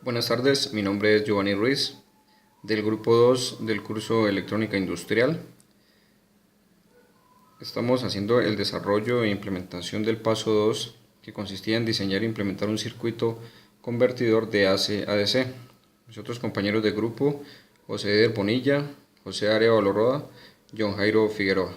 Buenas tardes, mi nombre es Giovanni Ruiz, del grupo 2 del curso Electrónica Industrial. Estamos haciendo el desarrollo e implementación del paso 2, que consistía en diseñar e implementar un circuito convertidor de AC a DC. Mis otros compañeros de grupo, José Eder Bonilla, José Arevalo Roda, John Jairo Figueroa.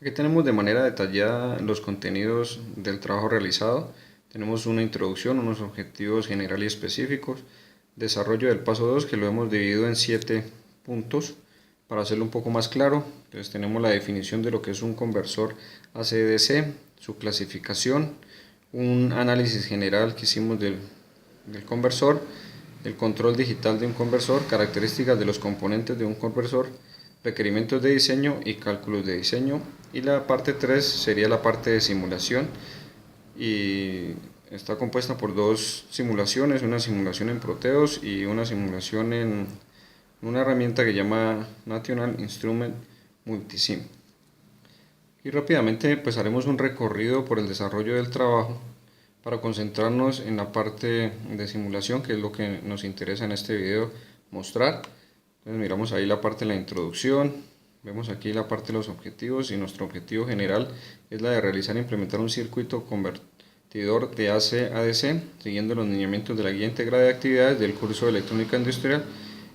Aquí tenemos de manera detallada los contenidos del trabajo realizado. Tenemos una introducción, unos objetivos generales y específicos, desarrollo del paso 2 que lo hemos dividido en 7 puntos para hacerlo un poco más claro. Entonces tenemos la definición de lo que es un conversor AC-DC, su clasificación, un análisis general que hicimos del conversor, el control digital de un conversor, características de los componentes de un conversor, requerimientos de diseño y cálculos de diseño. Y la parte 3 sería la parte de simulación y está compuesta por dos simulaciones, una simulación en Proteus y una simulación en una herramienta que se llama National Instrument Multisim. Y rápidamente pues haremos un recorrido por el desarrollo del trabajo para concentrarnos en la parte de simulación, que es lo que nos interesa en este video mostrar. Entonces miramos ahí la parte de la introducción, vemos aquí la parte de los objetivos y nuestro objetivo general es la de realizar e implementar un circuito convertidor de AC a DC, siguiendo los lineamientos de la guía integrada de actividades del curso de electrónica industrial,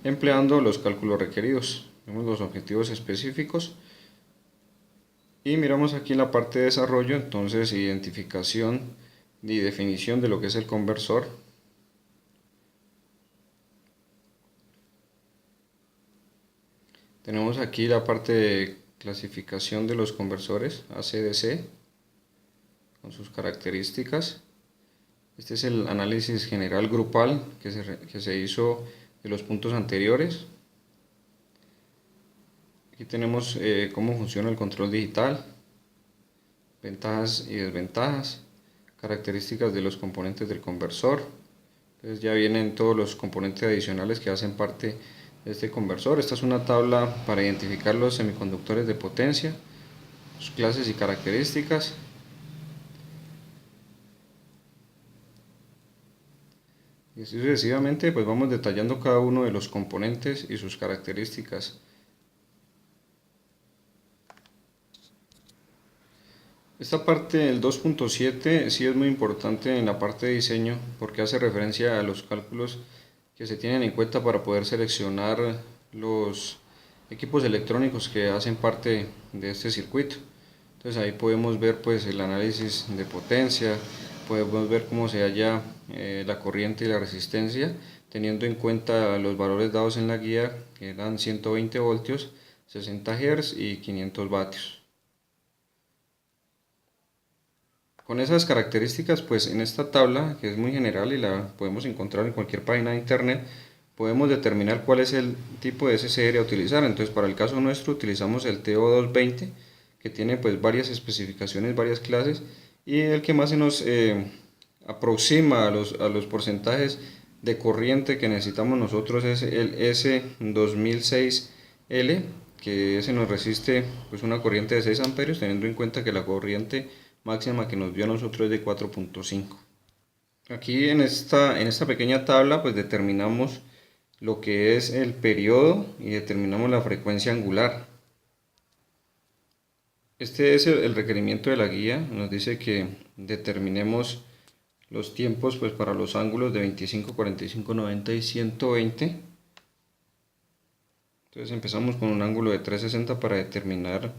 empleando los cálculos requeridos. Vemos los objetivos específicos y miramos aquí en la parte de desarrollo, entonces identificación y definición de lo que es el conversor. Tenemos aquí la parte de clasificación de los conversores AC-DC con sus características. Este es el análisis general grupal que se hizo de los puntos anteriores. Aquí tenemos cómo funciona el control digital, ventajas y desventajas, características de los componentes del conversor. Entonces ya vienen todos los componentes adicionales que hacen parte de este conversor. Esta es una tabla para identificar los semiconductores de potencia, sus clases y características. Y así sucesivamente pues vamos detallando cada uno de los componentes y sus características. Esta parte, el 2.7, sí es muy importante en la parte de diseño porque hace referencia a los cálculos que se tienen en cuenta para poder seleccionar los equipos electrónicos que hacen parte de este circuito. Entonces ahí podemos ver pues el análisis de potencia, podemos ver cómo se halla la corriente y la resistencia, teniendo en cuenta los valores dados en la guía, que eran 120 voltios, 60 Hz y 500 vatios. Con esas características, pues en esta tabla, que es muy general y la podemos encontrar en cualquier página de internet, podemos determinar cuál es el tipo de SCR a utilizar. Entonces para el caso nuestro utilizamos el TO220, que tiene pues varias especificaciones, varias clases, y el que más se nos aproxima a los porcentajes de corriente que necesitamos nosotros es el S2006L, que ese nos resiste pues una corriente de 6 amperios, teniendo en cuenta que la corriente máxima que nos dio a nosotros es de 4.5. Aquí en esta pequeña tabla pues determinamos lo que es el periodo y determinamos la frecuencia angular. Este es el requerimiento de la guía, nos dice que determinemos los tiempos pues para los ángulos de 25, 45, 90 y 120. Entonces empezamos con un ángulo de 360 para determinar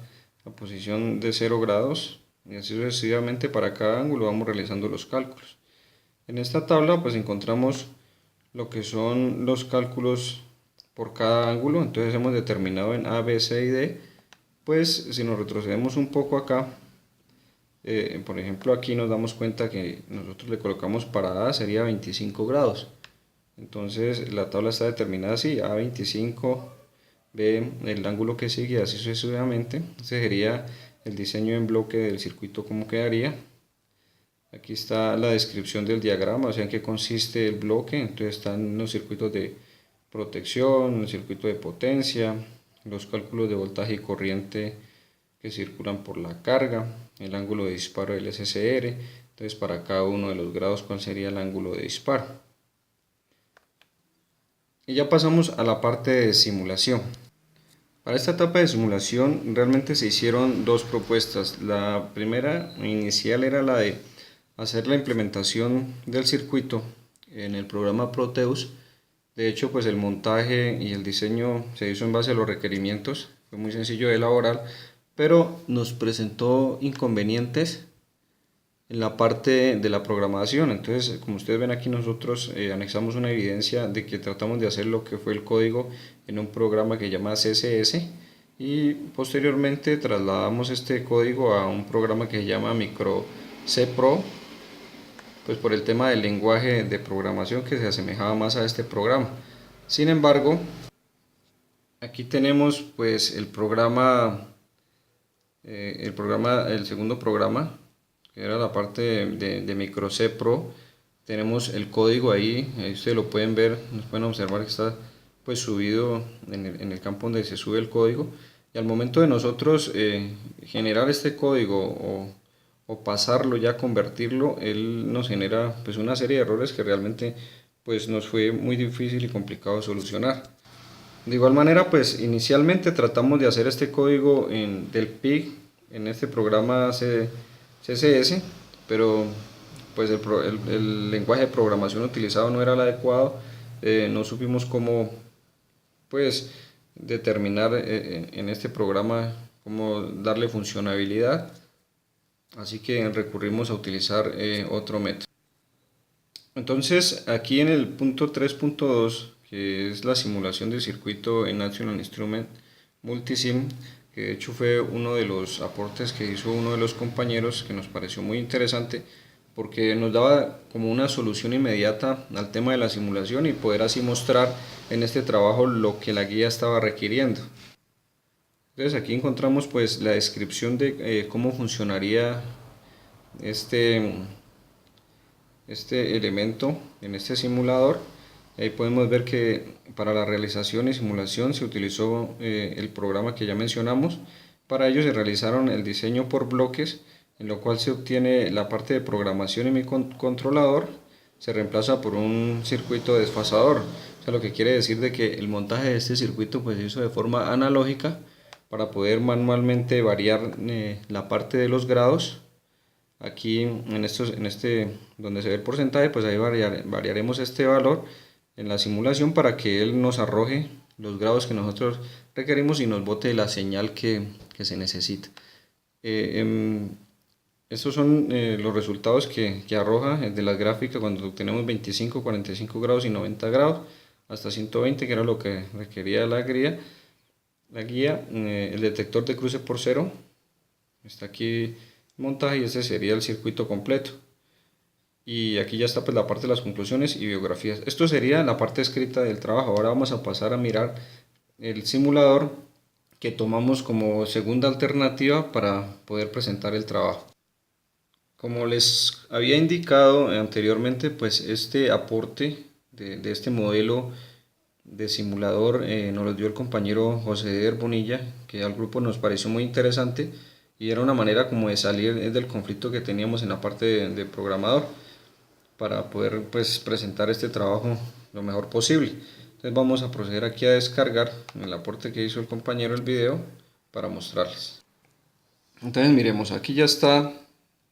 la posición de 0 grados y así sucesivamente para cada ángulo vamos realizando los cálculos. En esta tabla pues encontramos lo que son los cálculos por cada ángulo, entonces hemos determinado en A, B, C y D. Pues si nos retrocedemos un poco acá, por ejemplo aquí nos damos cuenta que nosotros le colocamos para A sería 25 grados, entonces la tabla está determinada así, A 25, B el ángulo que sigue, así sucesivamente. Ese sería el diseño en bloque del circuito, como quedaría. Aquí está la descripción del diagrama, o sea en qué consiste el bloque. Entonces están los circuitos de protección, el circuito de potencia, los cálculos de voltaje y corriente que circulan por la carga, el ángulo de disparo del SCR. Entonces para cada uno de los grados cuál sería el ángulo de disparo. Y ya pasamos a la parte de simulación. Para esta etapa de simulación realmente se hicieron dos propuestas. La primera inicial era la de hacer la implementación del circuito en el programa Proteus. De hecho, pues el montaje y el diseño se hizo en base a los requerimientos, fue muy sencillo de elaborar, pero nos presentó inconvenientes en la parte de la programación. Entonces, como ustedes ven aquí, nosotros anexamos una evidencia de que tratamos de hacer lo que fue el código en un programa que se llama CSS y posteriormente trasladamos este código a un programa que se llama Micro C Pro, pues por el tema del lenguaje de programación que se asemejaba más a este programa. Sin embargo, aquí tenemos pues el segundo programa, que era la parte de Micro C Pro. Tenemos el código ahí ustedes lo pueden ver, nos pueden observar que está pues subido en el campo donde se sube el código, y al momento de nosotros generar este código o pasarlo ya, convertirlo, él nos genera pues una serie de errores que realmente pues nos fue muy difícil y complicado solucionar. De igual manera, pues inicialmente tratamos de hacer este código del PIC en este programa CSS, pero pues el lenguaje de programación utilizado no era el adecuado. No supimos cómo pues determinar en este programa cómo darle funcionalidad, así que recurrimos a utilizar otro método. Entonces aquí en el punto 3.2, que es la simulación del circuito en National Instrument Multisim, que de hecho fue uno de los aportes que hizo uno de los compañeros, que nos pareció muy interesante porque nos daba como una solución inmediata al tema de la simulación y poder así mostrar en este trabajo lo que la guía estaba requiriendo. Entonces aquí encontramos pues la descripción de cómo funcionaría este elemento en este simulador. Ahí podemos ver que para la realización y simulación se utilizó el programa que ya mencionamos. Para ello se realizaron el diseño por bloques, en lo cual se obtiene la parte de programación y mi controlador se reemplaza por un circuito desfasador. O sea, lo que quiere decir de que el montaje de este circuito pues se hizo de forma analógica para poder manualmente variar la parte de los grados. Aquí en donde se ve el porcentaje, pues ahí variaremos este valor en la simulación para que él nos arroje los grados que nosotros requerimos y nos bote la señal que se necesita. Estos son los resultados que arroja de las gráficas cuando tenemos 25, 45 grados y 90 grados, hasta 120, que era lo que requería la guía. El detector de cruce por cero está aquí montaje y este sería el circuito completo. Y aquí ya está pues la parte de las conclusiones y biografías. Esto sería la parte escrita del trabajo. Ahora vamos a pasar a mirar el simulador que tomamos como segunda alternativa para poder presentar el trabajo. Como les había indicado anteriormente, pues este aporte de este modelo de simulador nos lo dio el compañero José Eder Bonilla, que al grupo nos pareció muy interesante y era una manera como de salir del conflicto que teníamos en la parte de programador para poder pues presentar este trabajo lo mejor posible. Entonces vamos a proceder aquí a descargar el aporte que hizo el compañero el video para mostrarles. Entonces miremos, aquí ya está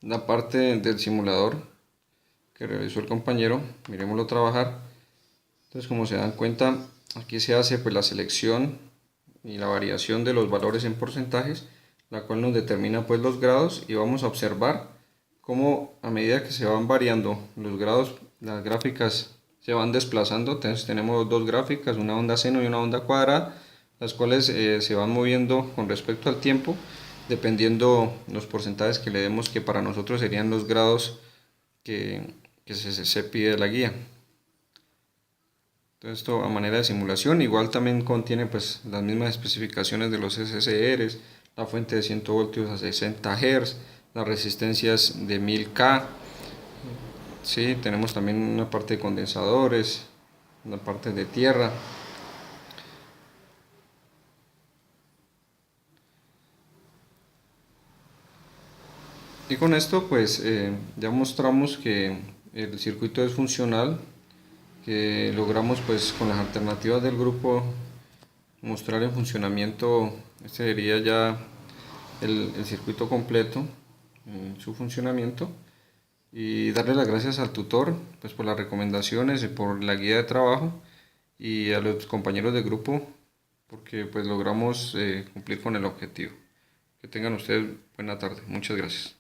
la parte del simulador que realizó el compañero, miremoslo trabajar. Entonces, como se dan cuenta, aquí se hace pues la selección y la variación de los valores en porcentajes, la cual nos determina pues los grados, y vamos a observar cómo a medida que se van variando los grados, las gráficas se van desplazando. Entonces tenemos dos gráficas, una onda seno y una onda cuadrada, las cuales se van moviendo con respecto al tiempo, dependiendo los porcentajes que le demos, que para nosotros serían los grados que se pide de la guía. Todo esto a manera de simulación. Igual también contiene pues las mismas especificaciones de los SSRs, la fuente de 100 voltios a 60 Hz, las resistencias de 1000K. Sí, tenemos también una parte de condensadores, una parte de tierra. Y con esto pues ya mostramos que el circuito es funcional, que logramos pues con las alternativas del grupo mostrar en funcionamiento. Este sería ya el circuito completo en su funcionamiento, y darle las gracias al tutor pues por las recomendaciones y por la guía de trabajo, y a los compañeros de grupo porque pues logramos cumplir con el objetivo. Que tengan ustedes buena tarde. Muchas gracias.